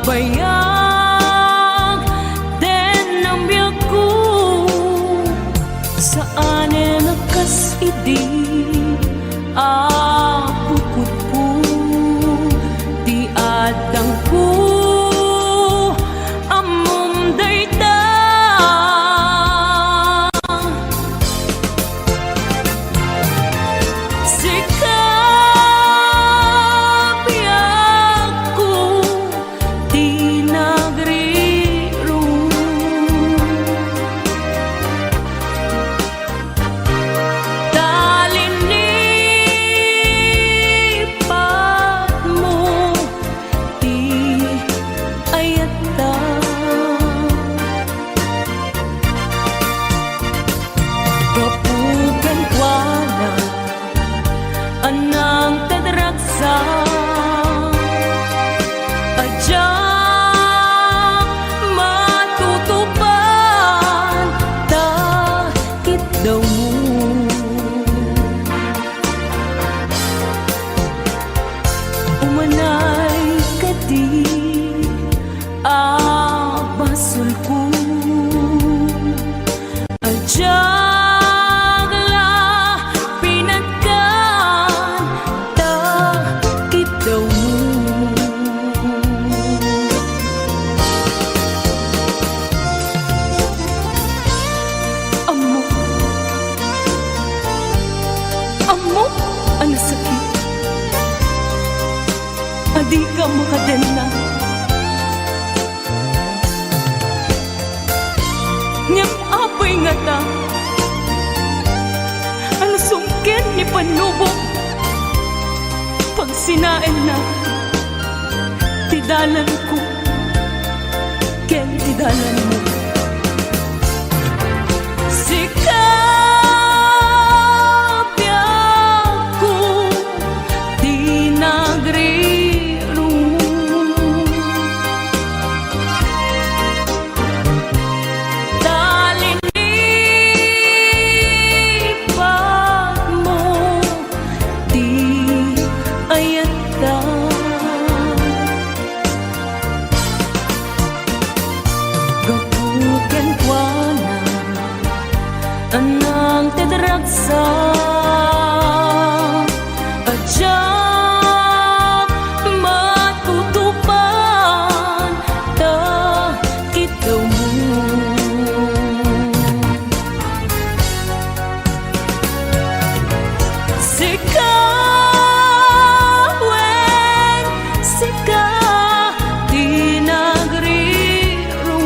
bayag den ang biyaku saan nakas idi pukut ku di adang ku amum dayta anang tadraksa ajang matutupan takit daw mo umanay kadi basul ko ajang amo ang sakit adi ka makadena ngem apoy nga ta ano sungkin ni panubok pag sinain na tidalan ko ken tidalan mo anang tadraksa ajang matutupan takit daw mo sika di nagriru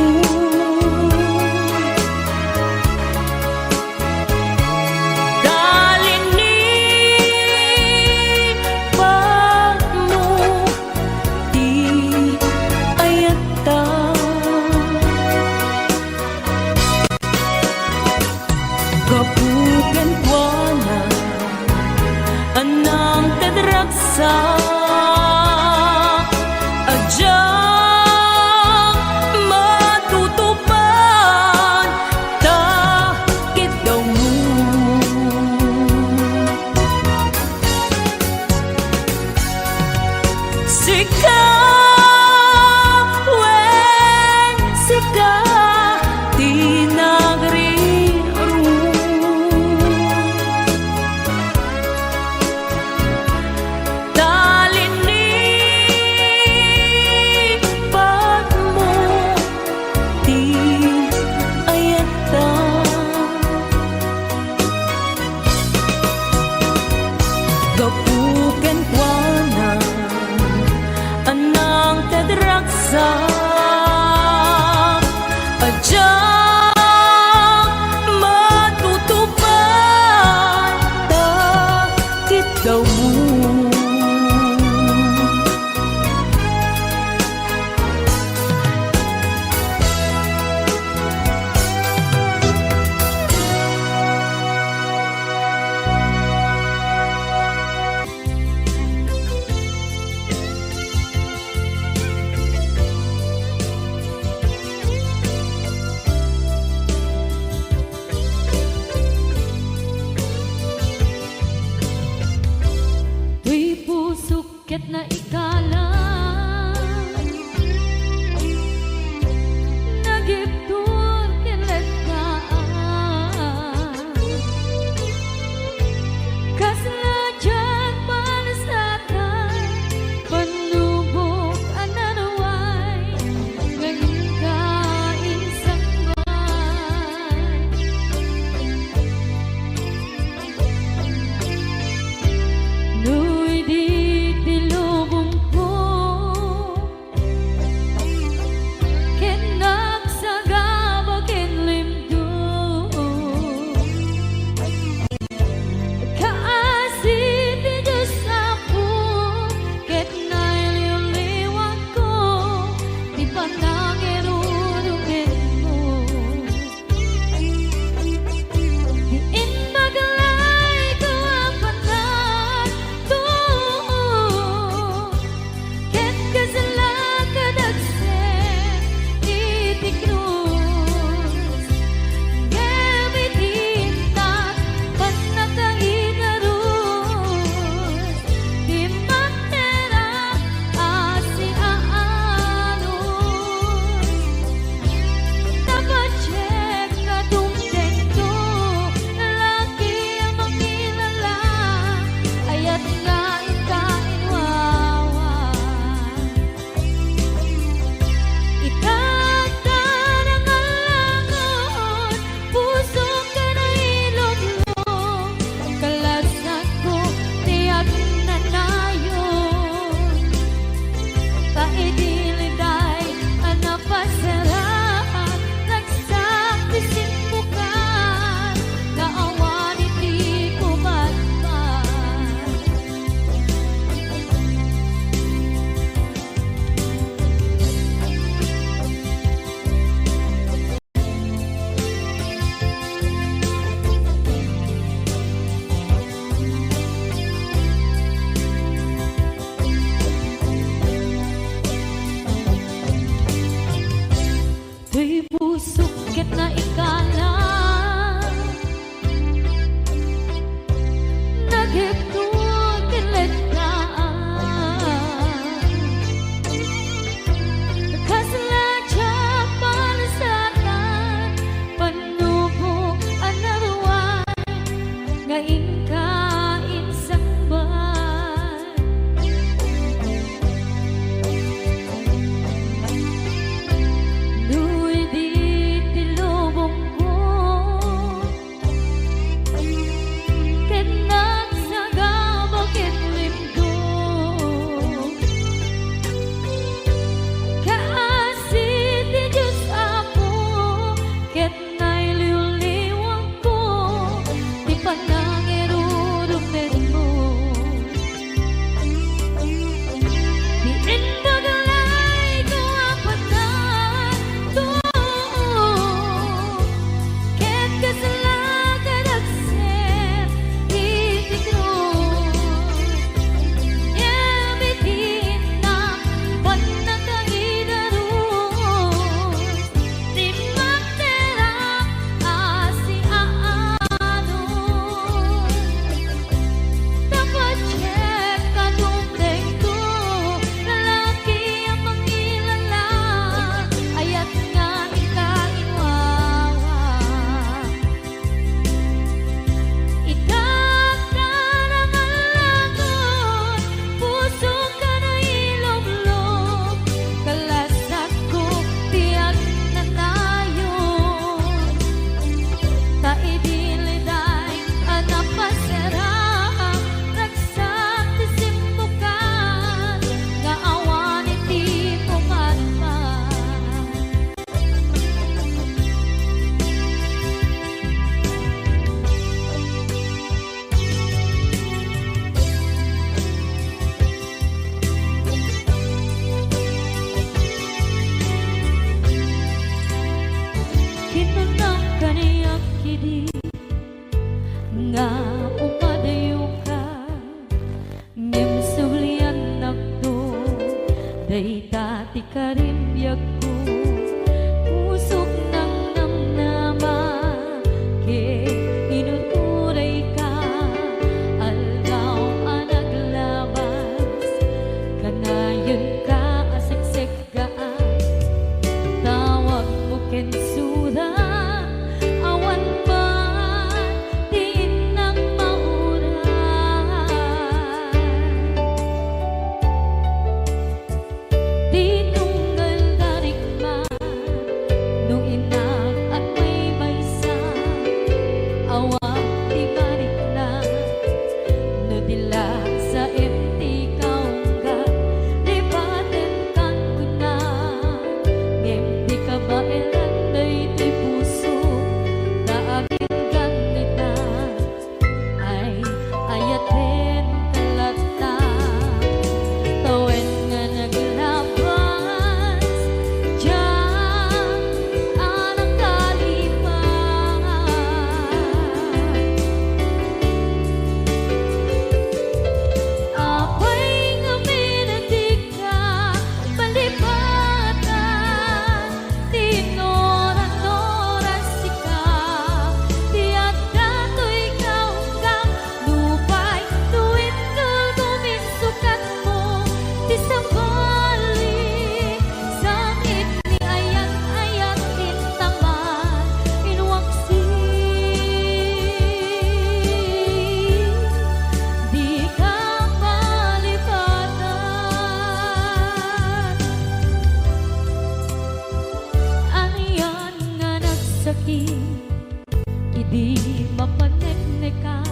Idi mapanekneka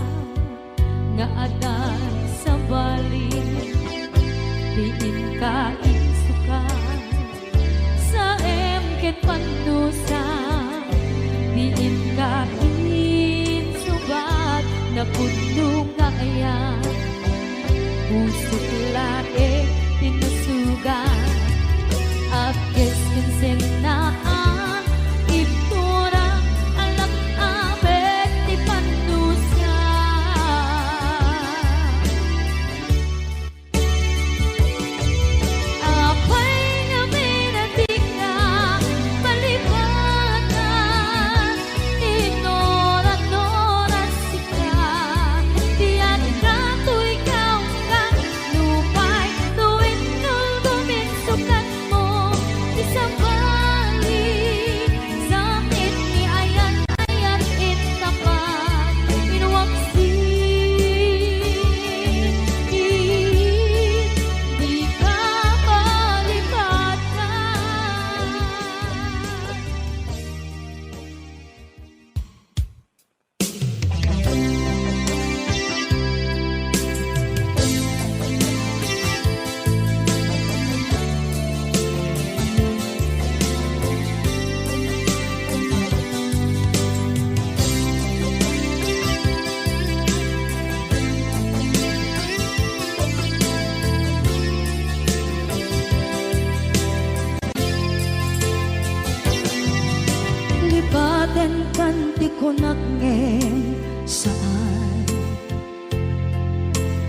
nga adan sa bali, diin ka insuka sa emket panusa, diin ka insubat na puno nga ayan, pusok lae tinusugan, akes kinsenaan iptura alak abet di panusa. Apay nga minatika palibatan, inora-nora sika, tiyan ka to ikaw ka lupay, tuwin nuldumin sukat mo isang bali, sakit ni ayan-ayan itapat inuwaksi, di ka palibatan. Lipaten kan di ko nagngem saan,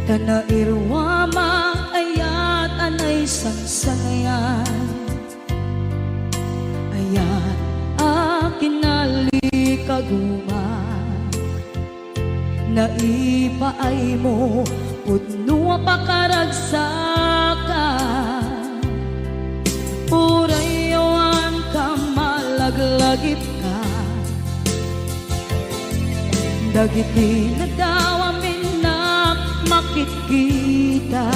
kana irwama ayat anay sangsanayan, ayat akin nalikaguma, naipaay mo pudno pakaragsakan, urayawan ka malaglagip ka, dagiti na daw amin na makikita,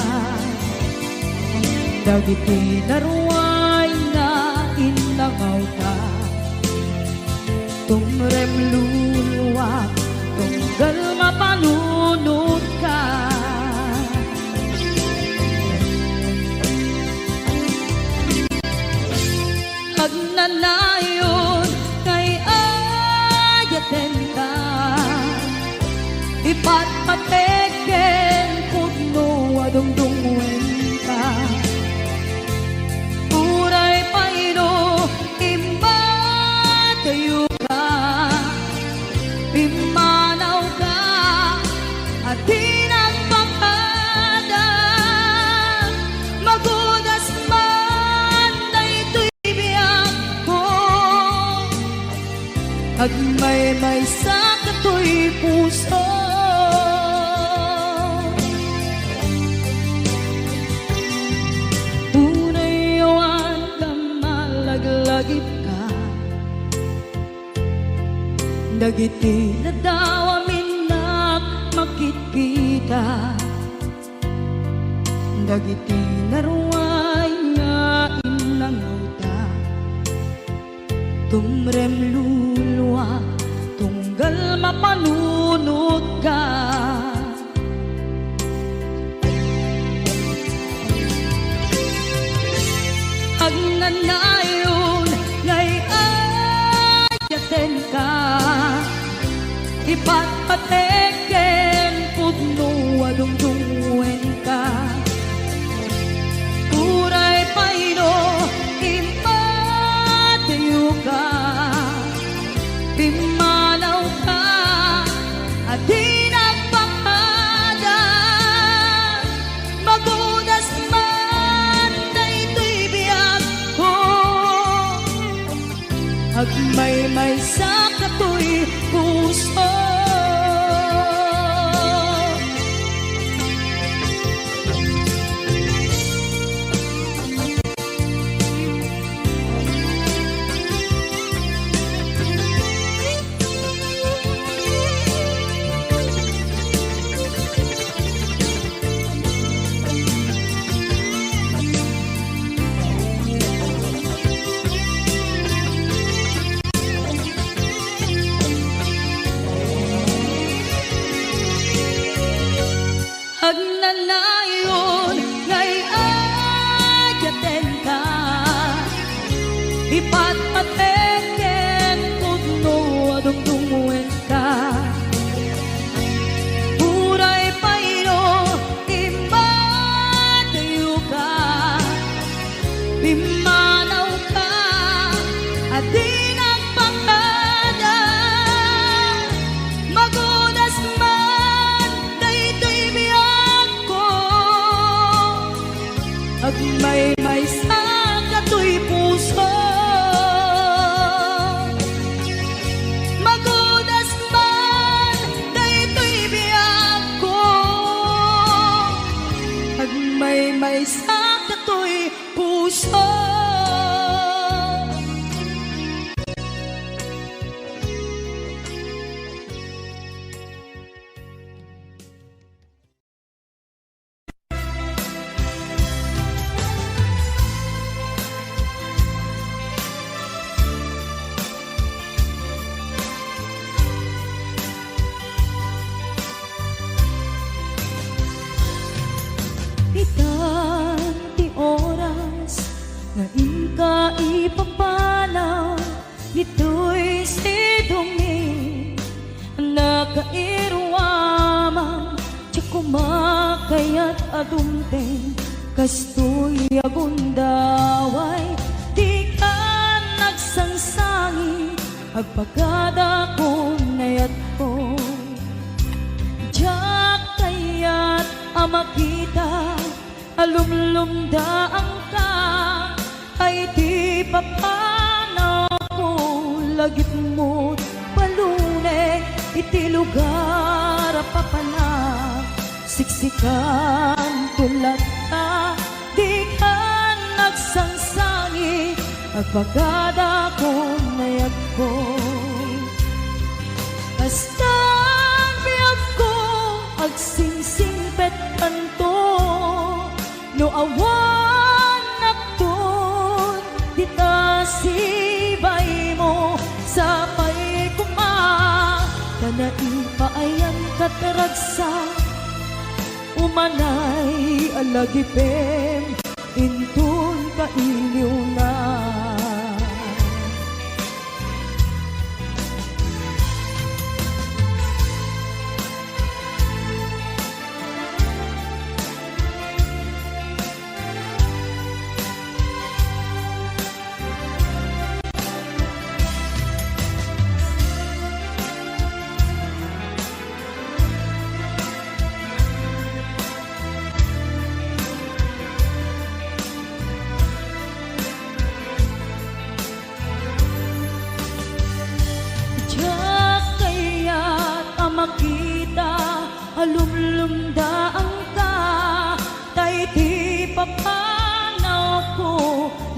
dagiti na ruway na inangaw ka, tumrem luluwa tunggal mapanunod ka. Hagnanayon kay ayaten ka, ipatpateken pudno adungdungwen ka, uray paino imba tayo ka, pimanaw ka at tinagpakadan, magudas man na ito'y biyak ko, agmay-may sa kato'y puso. Unayawan ka malaglagip ka, dagiti na daw amin na makikita, dagiti na ruway nga inangaw ta, tumrem luluwa tunggal mapanunod ka. Hagnanayon ngay ayaten ka, ipatpateken pudno adungdungwen ka, uray paino impatayo ka, pimanaw ka at tinagpakadan, magudas man na ito'y biyak ko, agmay-may sa kato'y puso. kairuamang Tsa kumakayat adumteng kastoy agundaway di ka nagsangsangi agpagada ko nayat ko Diyak kayat amakita alumlumdaang ka ay di papanaw ko lagit mo palune iti lugar papanak siksikan tulad ka di ka nagsangsangi agpagada ko nayat ko basta biyag ko agsingsingpet kanto no awan nakton dita sibay mo sa pay kuma kanaipaayang kataragsa umanay alagipem intun kailiw na makita alumlumdaang ka tay di papanaw ko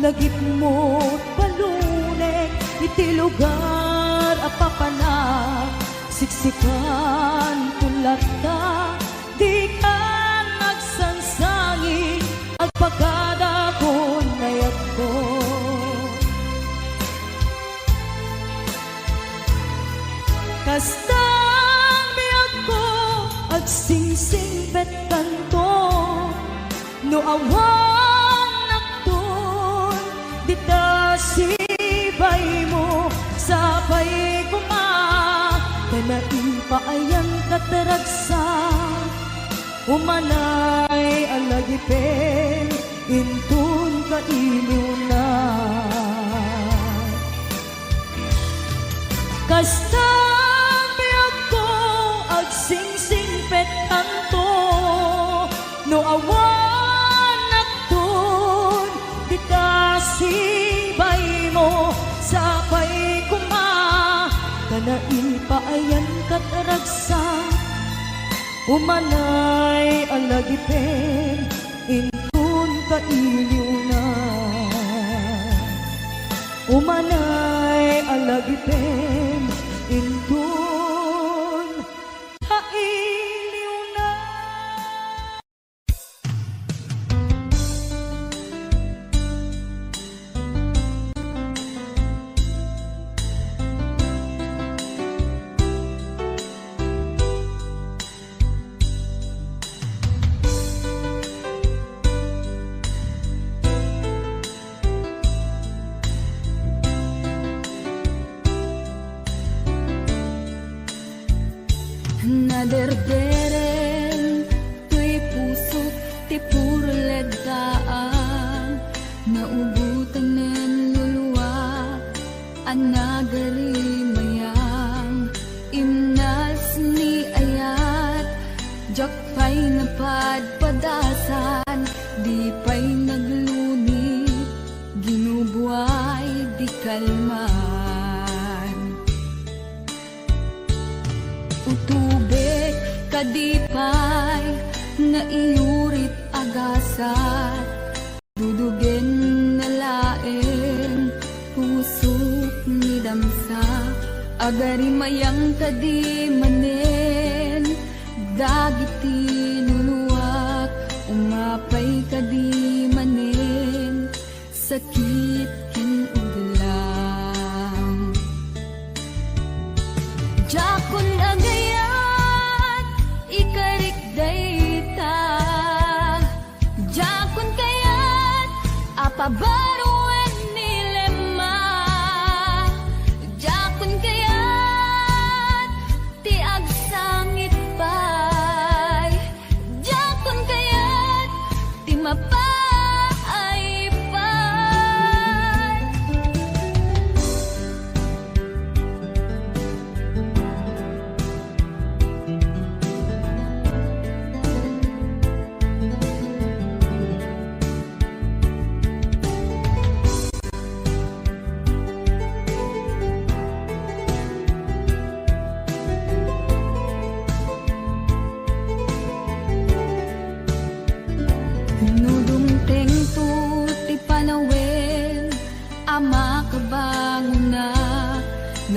lagip mo palunek iti lugar apapanak siksikan tulad ka di ka nagsansangi agpagada ko nayat ko kasta agsingsingpet kanto no awan nakton dita sibay mo sa pay kuma kanaipaayang kataragsa umanay alagipen intun kailiw na kasta agsingsingpet kanto no awan nakton dita sibay mo sa pay kuma kanaipaayang kataragsa umanay alagipen intun kailiw na umanay alagipen intun kailiw na. Naderderen tuy pusok ti puro legdaan naubutan nen luluwa anagari mayang imnas ni ayat jak pay napadpadasan di pay naglunit ginubuay di kalman utubek kadipay na iurit agasat dudugen na laeng pusok ni damsa agari mayang kadi manen dagiti nuluwak umapay kadi manen sakit ken uglang jakon agayat ikarik dayta jakon kayat apabaruan nilema jakon kayat ti agsa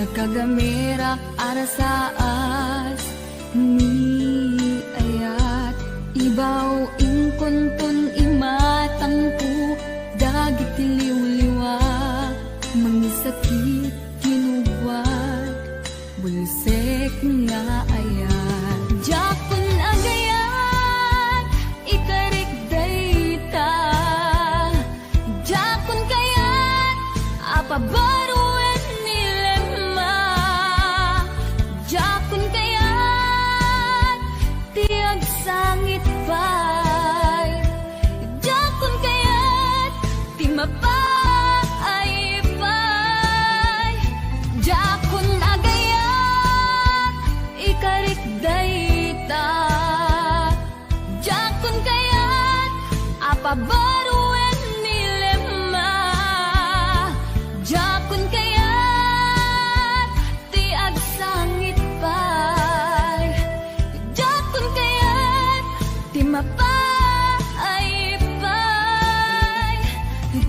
nagkagamera arasaas ni ayat ibaw ingkontun imatangku dagit liw-liwa mangisakit kinubwat bulisek nga ayat jakon agayat ikarik dayta jakon kayat apabaruan nilema jakon kayat tiag sangit pay jakon kayat ti mapay pay jakon agayat ikarik dayta jakon kayat apabaruan nilema jakon kayat ti agsangit pay jakon kayat ti mapay pay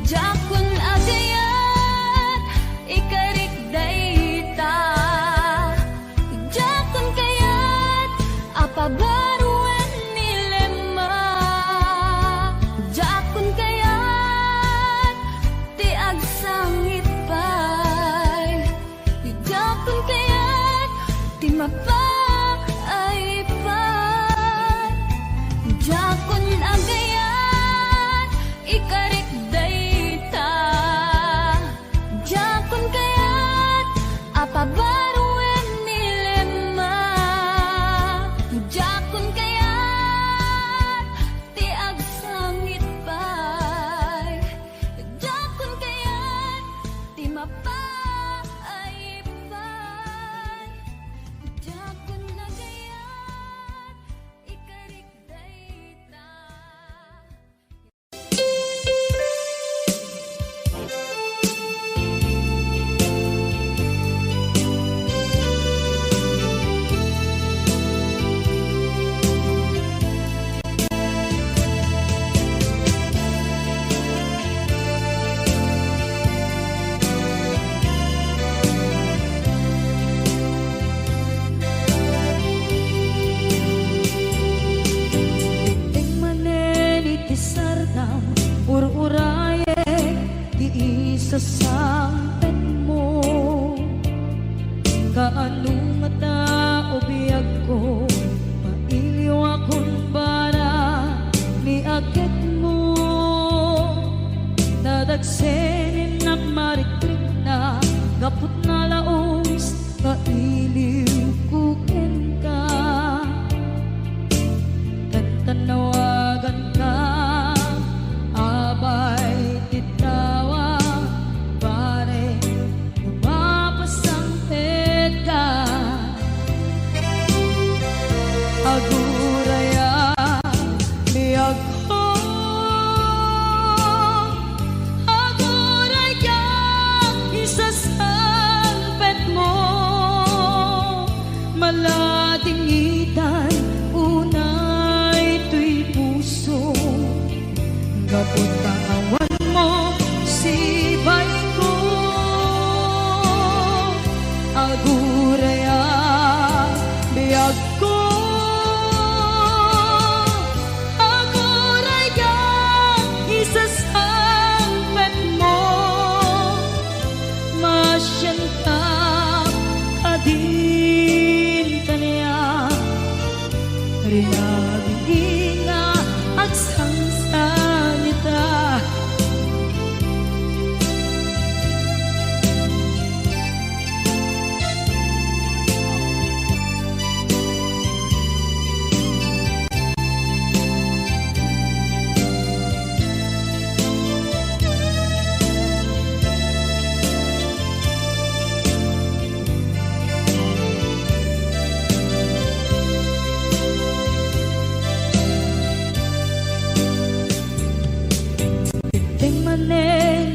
jakon agayat ikarik dayta jakon kayat apabaruan nilema jakon kayat ti agsangit pay jakon kayat ti mapay pay jakon agayat ikarik dayta jakon kayat apabaruan nilema jakon kayat ti agsangit pay jakon kayat ti mapay pay jakon agayat ikarik dayta. Ting manen iti sardam ururaye ti isasampen mo kaano nga tao biyag ko mailiw akong bara ni agit mo nadagsenin nak marikrik na gapot na laos kailiw kuken ka tanawagan ka abay titawa pare mapasangpet ka aguraya biyag ko aguraya isasangpet mo maladingitan unay tuy puso gapot kaawan mo sibay ko aguraya biyag ko aguraya isasangpet mo masyan ka kadin kaniya rinabing nga at sangsanita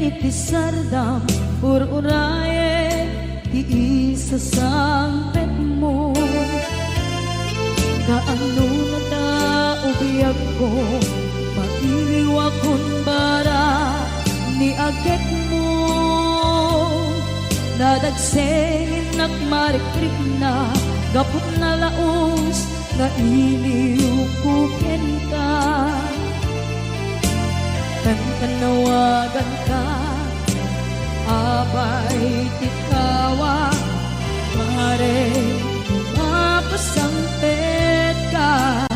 iti sardam ururaye ti isasangpet mo kaano na tao biyag ko mailiw akong bara ni agit mo nadagsengin nagmarikrik na gapot na laos nga iniukuken ka. Tanawagan ka, abay tikawa, mare mapasampet ka.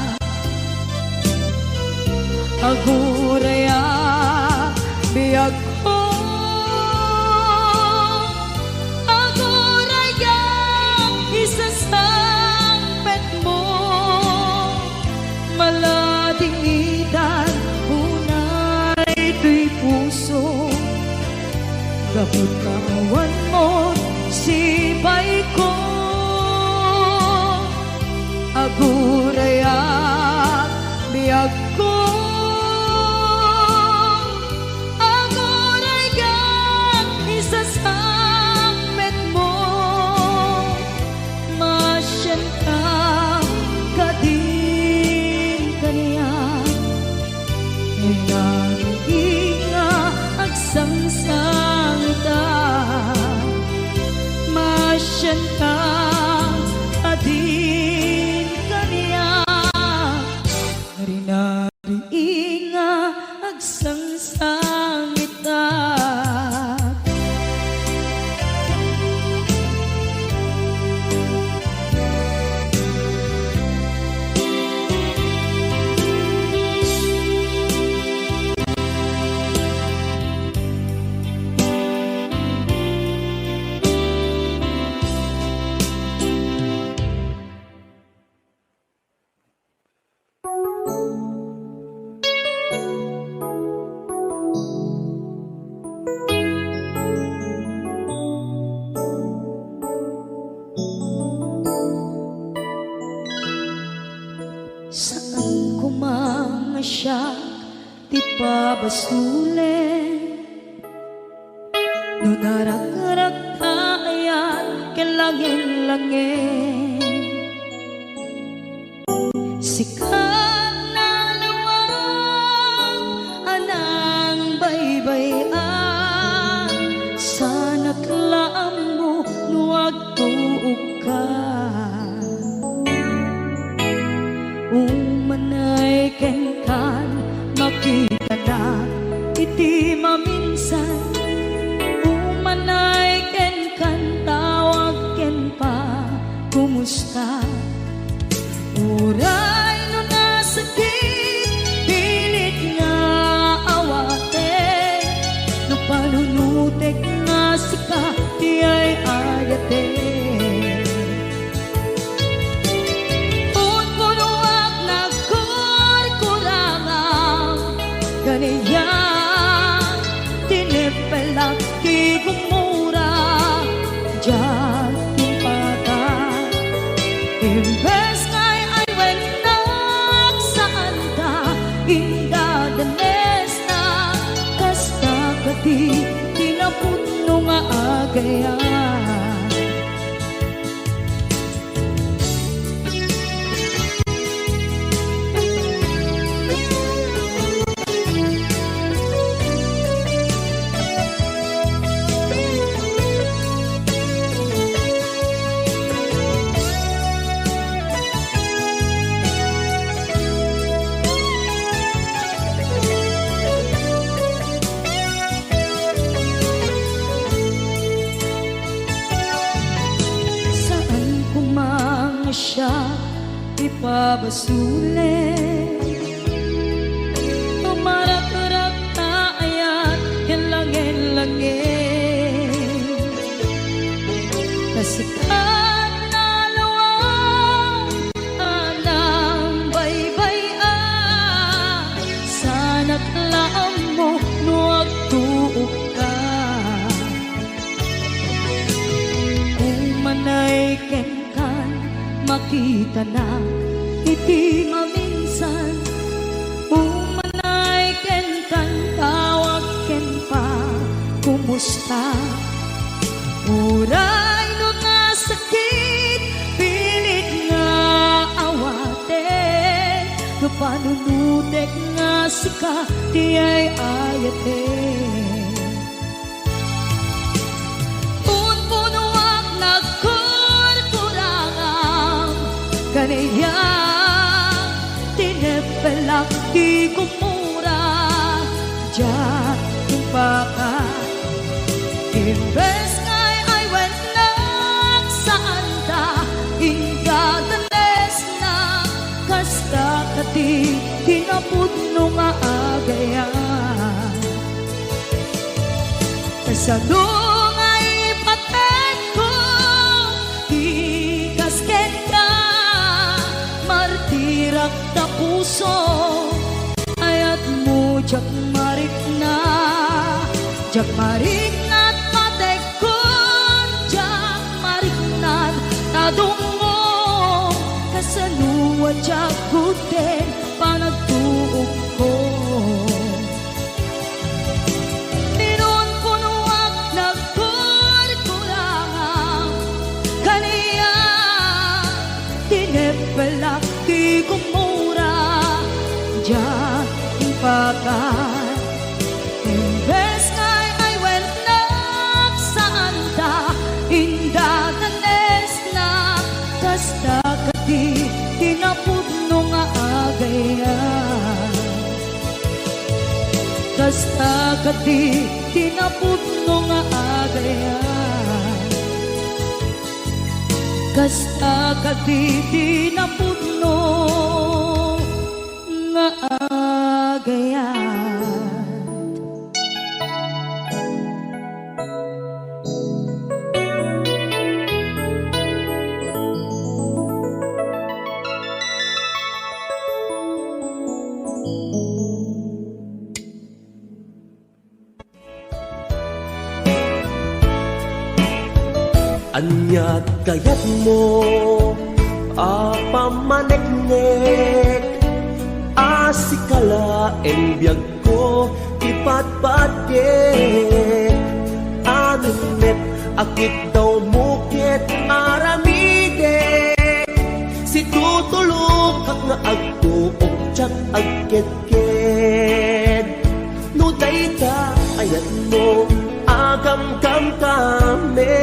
Aguraya biyag ko, aguraya isasampet mo, maladingitan unay to'y puso. Gapot kawan mo sibay ko, aguraya biyag ko, aguraya isasampet mo, masyan ka kadin kaniya, inga agsangsang masyan ka adin kaniya, rinari nga agsangsangita. Saan ko mga siya ti pabasulen, no narak-rak tayan kelangin-langin. Sikat na lawang anang baybayan, sana't laam mo nuwag tuog ka. Umanay ken kan makita na iti maminsan, umanay ken kan tawag ken pa kumusta. Uray no nasakit pilit nga awate, no panunutek nga sika di ay ayate. Kaniya tinipelak ki gumura diyan impata, imbes ngay ay wenak saan ka indadanes na kasta kati tinapuno nga agaya. Siya ipabasulen, tumarak-rak na ayan hilangin-langin. Kasikat na lawang anang baybayan, sana't laam mo nuwag tuog ka. Umanay ken makita na iti maminsan, umanay ken kan tawag ken pa kumusta. Uray no nasakit pilit nga awate, no panunutek nga sika di ay ayate. Punpunuak na ko kaniya tinepelak di kumura Diyan kumpaka Imbes ngay ay wenak saan ta ingadanes na kasta kati tinapudno nga agayan kasadong ay paten ko ikasken ka martirak ta puso ayat mo jak marik na patekon jak marik na tadungo kasanuwa jak guten panagtuog ko Tinon ko nuwag nagkurkurangang kaniya tinepelak di kumura Diyan ipakan Imbes ngay ay wenak saan ta indaganes na kasta kati tinapudno nga agayan kasta kati tinapudno nga agayan kasta kati tinapudno nga agayan Anyat kayat mo apamaneknek asikala enbiag ko ipatpatek anunet akit daw mukit aramidek si tutulog kag nga agtuog tsak agket-ket no dayta ayat mo agam-gam kami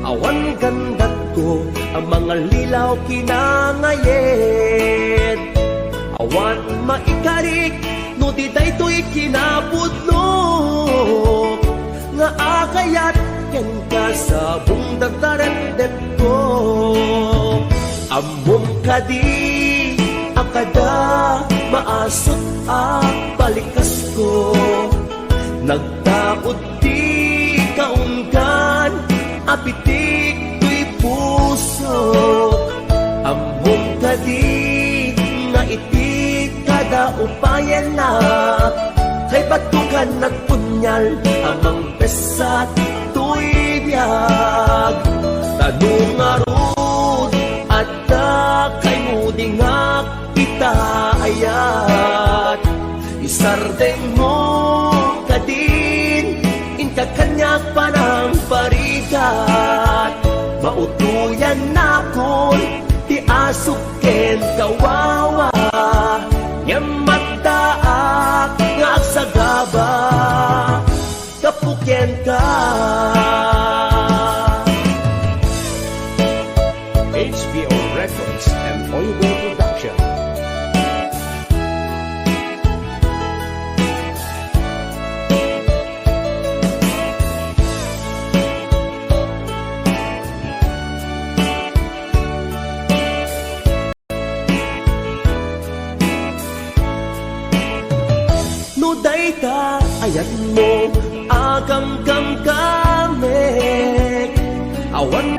awan gandat ko ang mga lilaw kinangayet awan maikarik no di daytoy kinapudno nga akayat ken ka sa bundatarendet ko amom kadi akada maasot at balikas ko nagtakot di kaunggan apitik tuy puso among kadi nga iti kada upayan na kay batukan nagpunyal amang pesat tuy biyag tanong arud at kay mudingak itaayat isardeng mo kadin inkakanyak panang parigat mautuyan na kon ti asuken kawawa nyamataak nga agsagaba kapukyan ka HBO Records and Oilwell Production. no dayta ayat mo agam-gam kami awan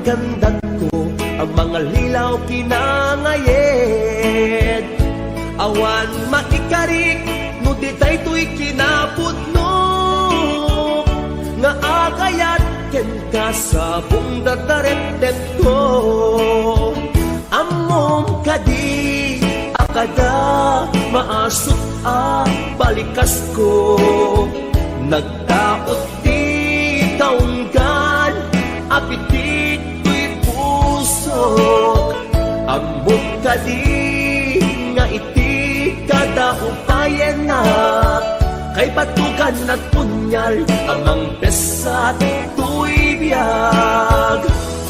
gandat ko, ang mga lilaw kinangayed. Awan makikarik, no di daytoy kinapudno, nga agayat ken kasabong dataret ko. Amom kadi akada maasot a balikas ko, nagdaot di taunggan apitit ko'y pusok. Amom kadi nga iti kada upayan na, kay batugan at punyal amang pesat tuy biyag.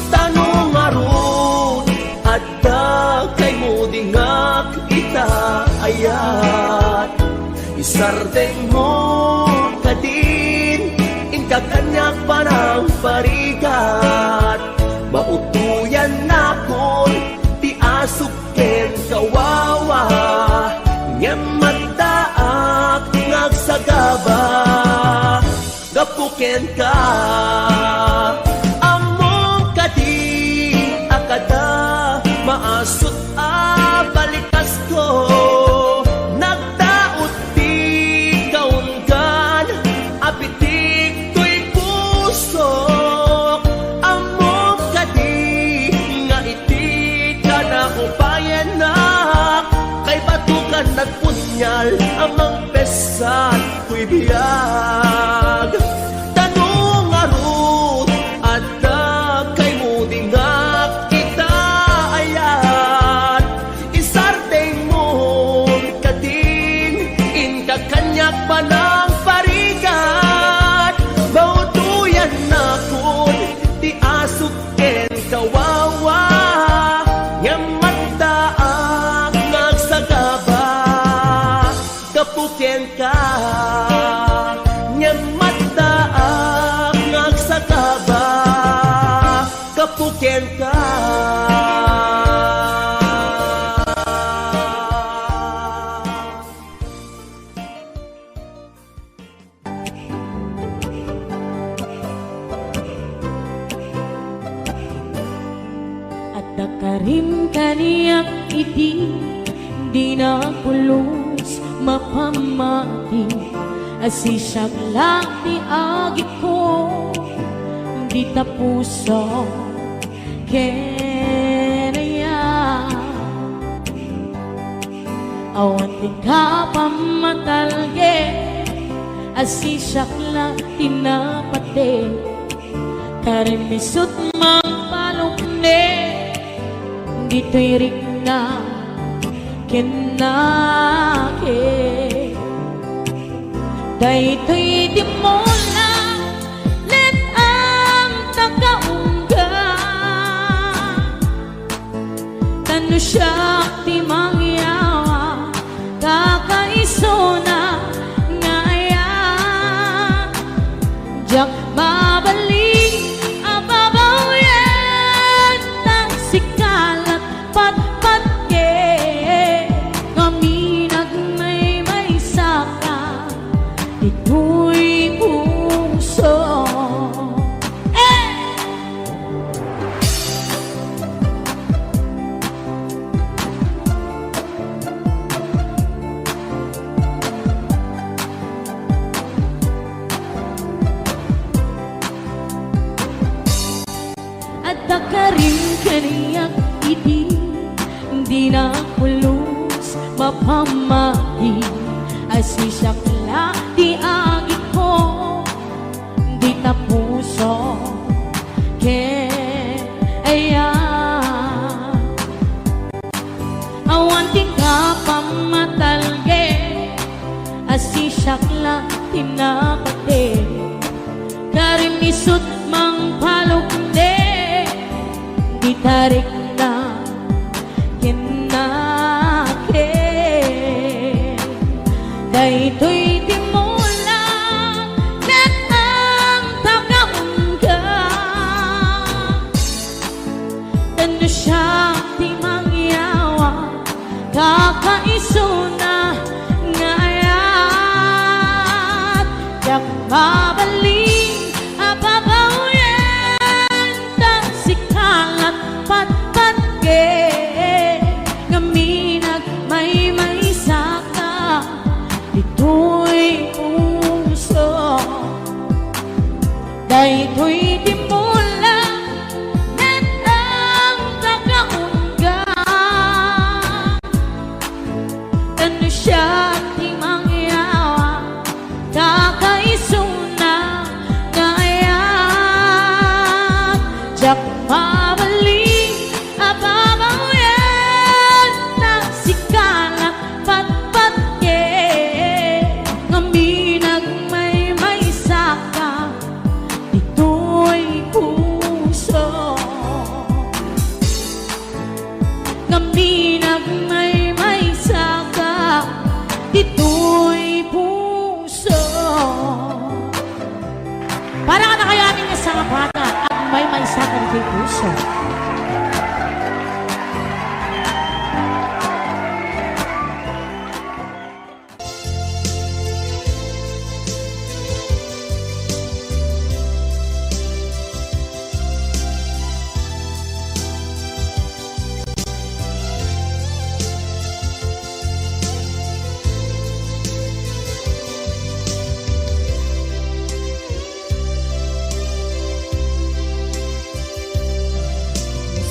Tanong arun at kay mo dingak ita ayat, isardeng mo kadin inka kanyak parang parigat. Mautuyan na kon ti asuken kawawa, nyamataak nagsagaba, gapuken ka. Among kadi akada maasot a balikas ko, nagdaot di kaungan apitik ko'y pusok. Among kadi nga iti kada upayan na, kay batukan at punyal amang pesat ko'y biyag. Tanong arut at kay mo dingak kita ayat, isardeng mo kadin inka kanyak pa ng parigat. Mautuyan na kun ti asuk ken kawawa, nyamataak nagsagaba, kapuken ka. Nyamataak nagsagaba, kapuken ka. At nakarim kaniyak iti, di na pulos mapamati. Asisyak lang ni agi ko, di tapuso kenaya. Awan din ka pamatalge, asisyak lang tinapate. Karimisot mang palukne, dito'y rik na kinake. Daytoy di mo lang let ang tagaungga, tano siya ti mangyawa, kakaiso na ngaya. Diyak babalik ababaw yan ng sikalat patpatke, kami nagmay saka ito'y puso. At nakarim kaniyak iti, di na pulos mapamati. Asisyak lang di agi ko, di tapuso kaya. Awan ting ka pamatalge, asisyak lang tinapate. Karimisot mang palukne, di tarik na kinake. Daytoy di mo lang let ang tagaungga, tano siya di mangyawa, kakaiso na ngayat. Yak babalik ababaw yan ng sika jak pabalik ababayan na sikala patpat ngaminag may saka dito'y puso ngaminag may saka dito'y puso. Para ka na kaya ating nasangapatan at may saka dito'y puso.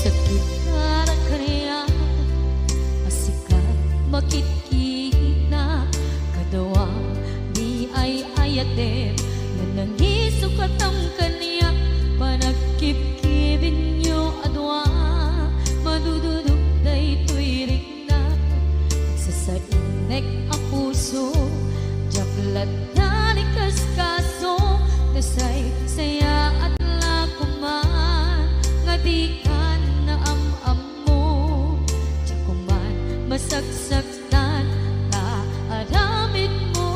Sakit na kaya asikat makikita kadawa di ay ayatem na nangisukat ang kaniya panagkipkibin nyo adwa madududog day tuwirik na nagsasainek ang puso jaklat na ni kaskaso nasay saya at lakuman nga di ka na am-amo jakuman masagsagtan na aramid mo.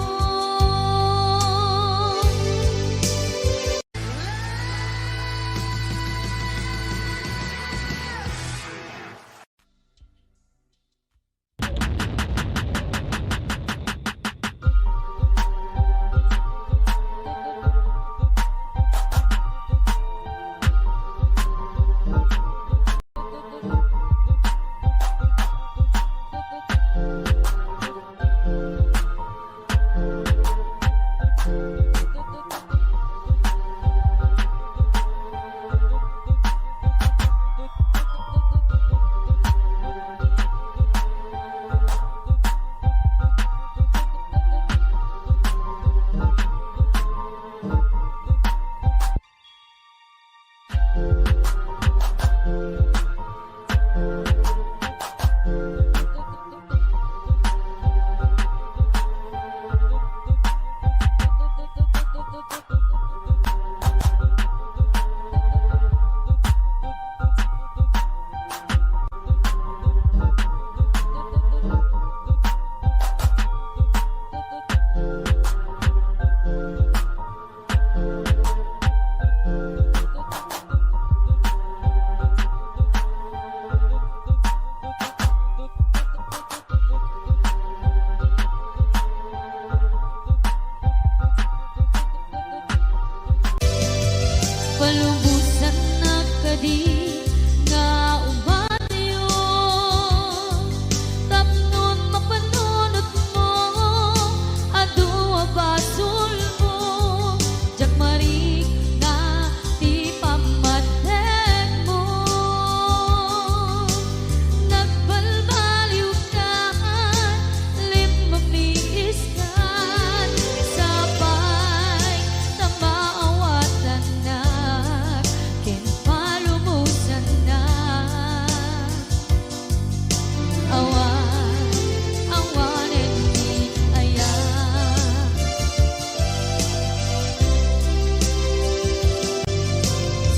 Palubusan na kadi nga umayo tapnon mapanunot mo adua basul mo jak marik na ti pamatek mo nagbalbaliw ka lim mamiis ka sabay na maawatan na palumusan na awanen di aya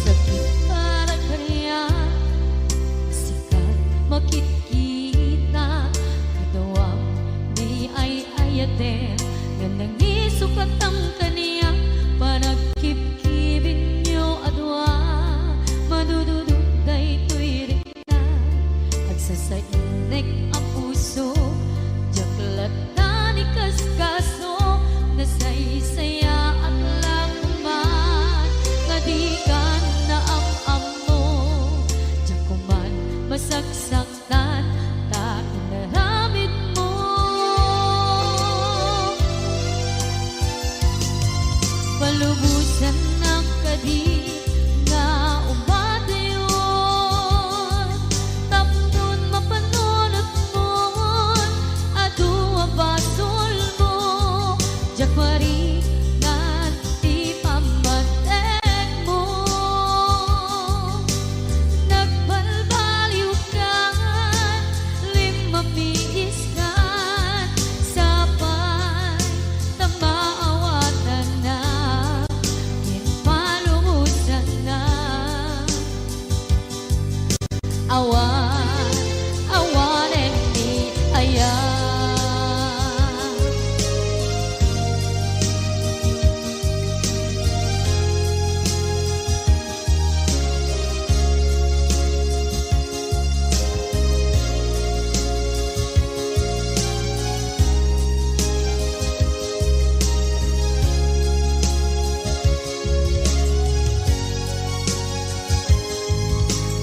sakit para kaya sikat makikita kadawang di ay ayaten nga nangisukat ang kaniya panagkipkibin nyo adwa madududog day tuwirik na agsasainek ang puso jaklat na ni kaskaso nasaysaya at lakuman nga di ka na am-amo jakuman masagsaktan ta inaramid mo. Palubusan ng kadi nga tapnon mapanood awan, awan and me, ayan.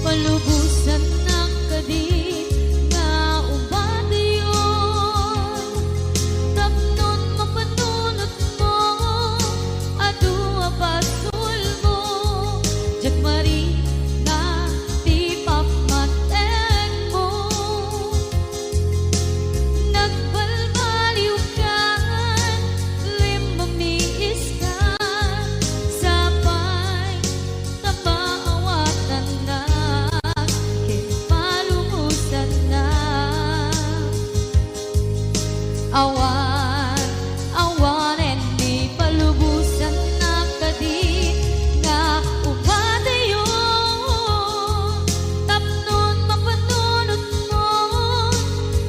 Palubusan ng kadit nga ubadayon, tapnon mapanunot mo, adua pasul mo, jagmari na di papmaten mo. Nagbalbaliw ka, limamiis ka, sapay tamaawatan na. Awan, awan and me, palubusan na kadit nga ubadayon, tapnon mapanunot mo,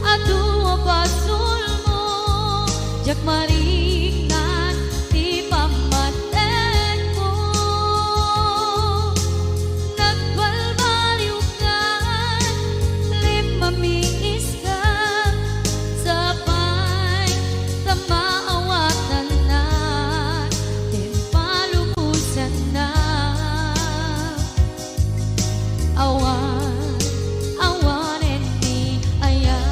adua pasul mo, jagmarik na di pamaten mo. Nagbalbaliw ka, limamiis ka, sapay tamaawatan na, din palubusan na. Awan, awan and me, ayan.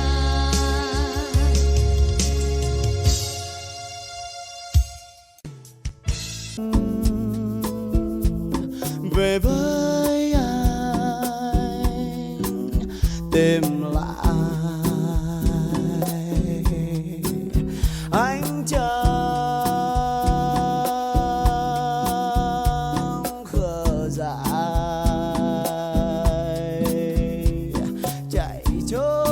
Về với anh tìm lại anh chẳng khờ dại chạy trốn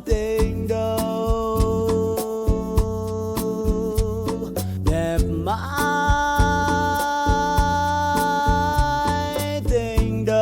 tình đâu đẹp mãi tình đâu.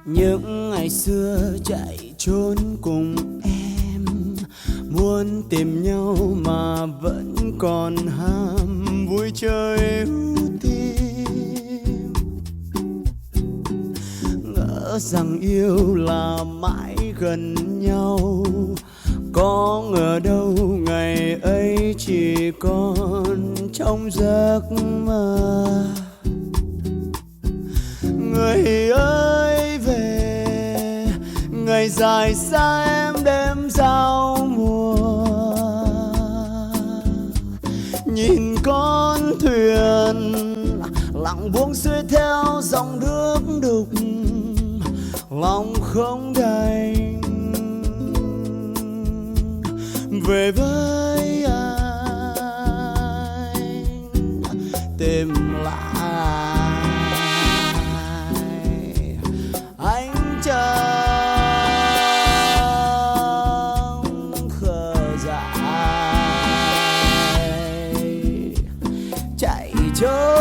Những ngày xưa chạy trốn cùng em, muốn tìm nhau mà vẫn còn ham vui chơi ưu tim. Ngỡ rằng yêu là mãi gần nhau, có ngờ đâu ngày ấy chỉ còn trong giấc mơ. Người ơi về, ngày dài xa em đêm giao mùa, nhìn con thuyền lặng buông xuôi theo dòng nước đục, lòng không đành về với anh tìm lại anh chẳng khờ dại chạy trốn.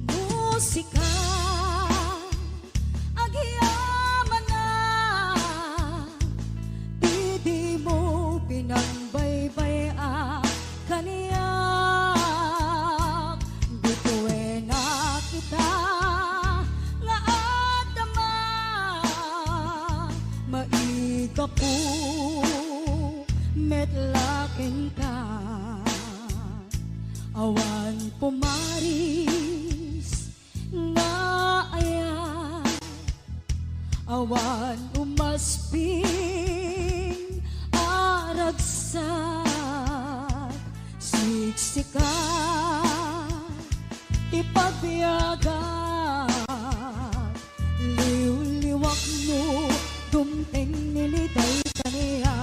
Musika agyaman na, di mo pinagbaybay kaniyak. Bituin na kita nga adama, maigapon akin ka. Awan pumaris nga aya, awan umasping aragsak, siksika ipagbiyagan, liw-liwak mo dumteng niliday kaniya.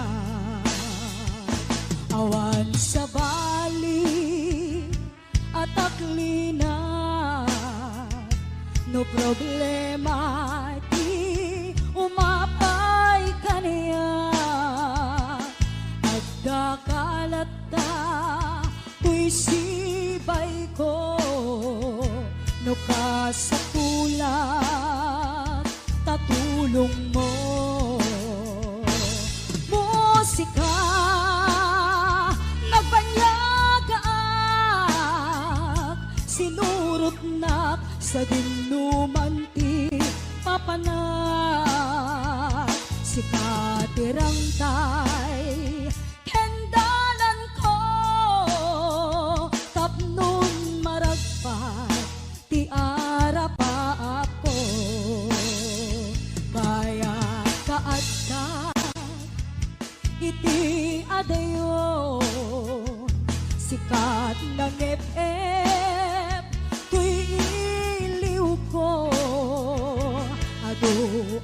Awan sa bali at aklina, no problema di umapay kaniya. Agda kalata tuy sibay ko, no kasatulat tatulong mo. Musika nagbanyaga, sinurot na sa dinuman ti papanak. Sikatirang tay kendalan ko, tapnon maragpat ti arapa ako. Kaya kaadka iti adayo, sikat ng FF tuy iliw ko. Ado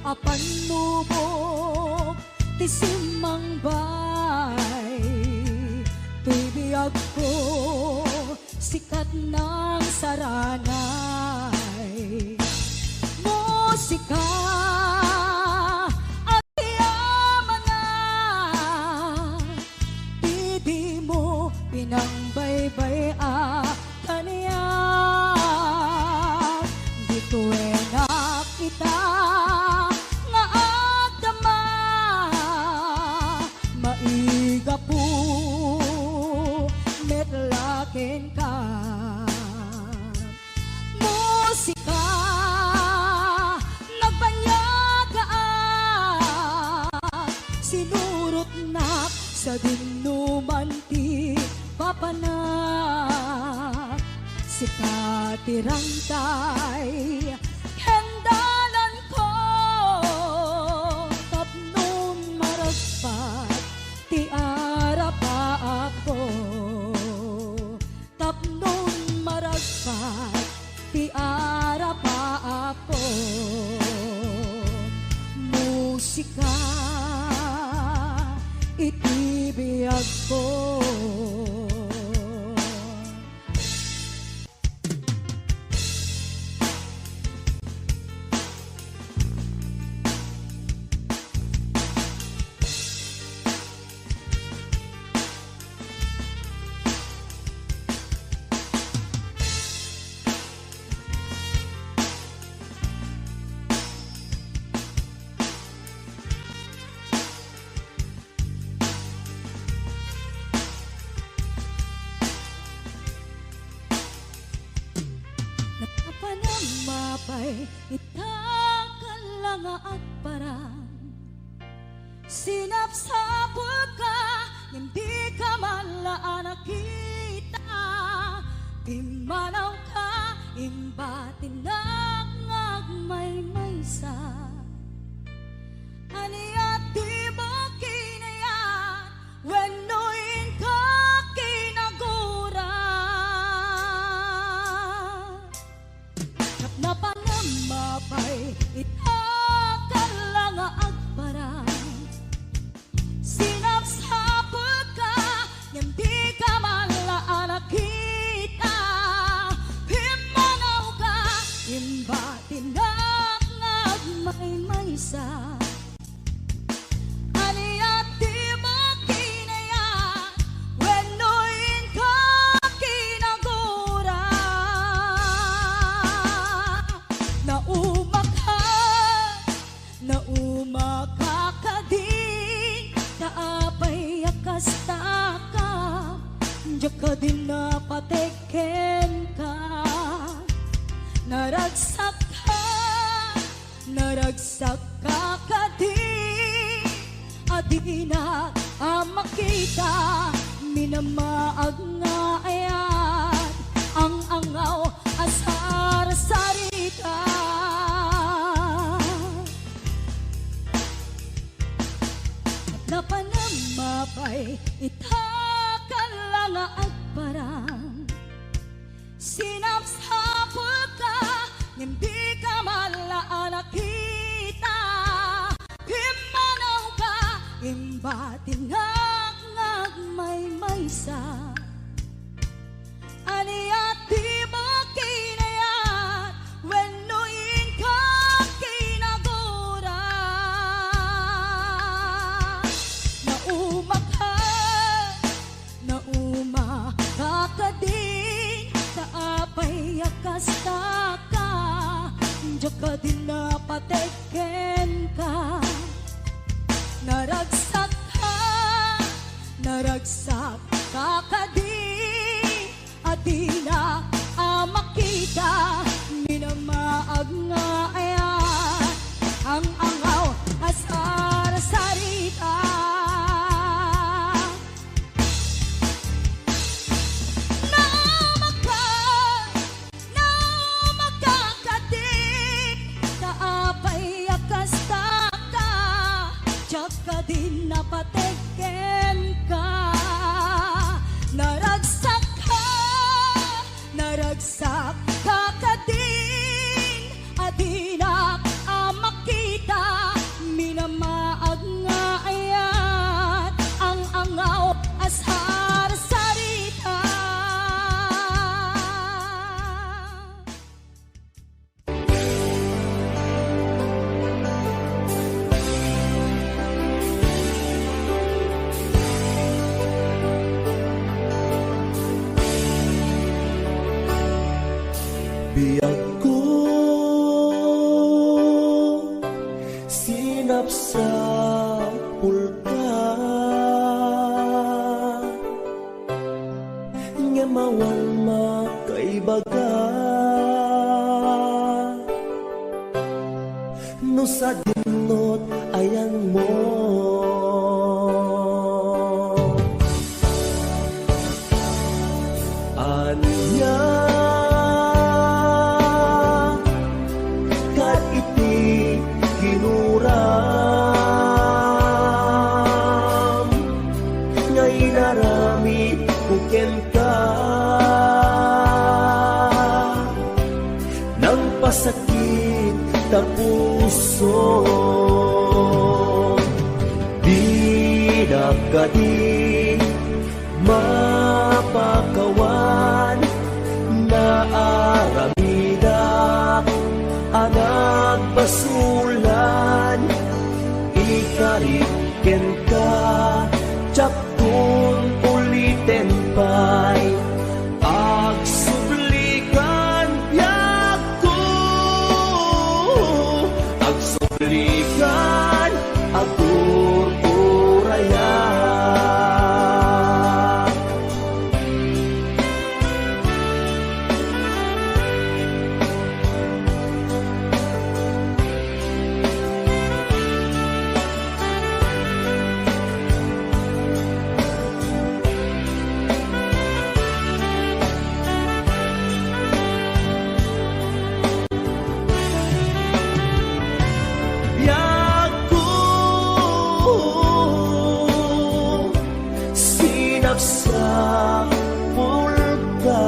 apan nubok ti simang bay, tuy biyag ko sikat ng saranay. Musika at yaman na, di mo pinangbaybay kaniya. Di ko nakita nga agdama, maiga po metlaken ka. Musika nagbanyaga, sinurot na sa dinuman ti papanak. Sikatirang tay kendalan ko, tapnon maragpat ti arapa ako. Tapnon maragpat ti arapa ako. Musika itibiyag ko. Mapay itakal lang agparang, sinapsapul ka hindi ka malaan nakita. Imanaw ka imbatin lang agmay-maysa, aniya di mo kinayan wenoin ka kinagura. Napanamapay itakal lang agparang, sinapsapul ka hindi ka malaan nakita. Pimanaw ka imbatin lang agmay-maysa, aniya di mo kinayan wenoin ka kinagura. Naumakakading kaapay akasta ka, diyak ka din napateken ka. Naragsak ka di, adi na makita minamaag nga ayat ang angaw asar sarita. Napanamapay itakala nga agparang sinapsapul ka hindi ka malaan nakita himanaw ka imbatinag ngagmay maysa aniyat di mo kinayat wenuin ka kinagura nauma ka din kaapay akasta ka jaka din napateken ka naragsak ka kadin at di na makita minamaag nga ayat ang angaw asar sarita. Kaapay akasta ka jaka din napateken ka naragsak ka kadin adinak makita minamaag nga ayat ang angaw asar sarita. Biyag ko sinapsapul ka nga mawan makaibaga no sa dinot ayan mo anya kinuram ngay naramit kuken ka nang pasakit ta puso di nakadi mapakawan na aramidak anag basulan ikariken ka tiyakton uliten pa'y agsublikan biyak ko agsublikan agururayan. Sinapsapul ka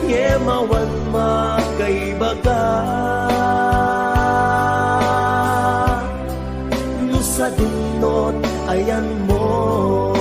ngemawan makaibaga no sa dinot ayan mo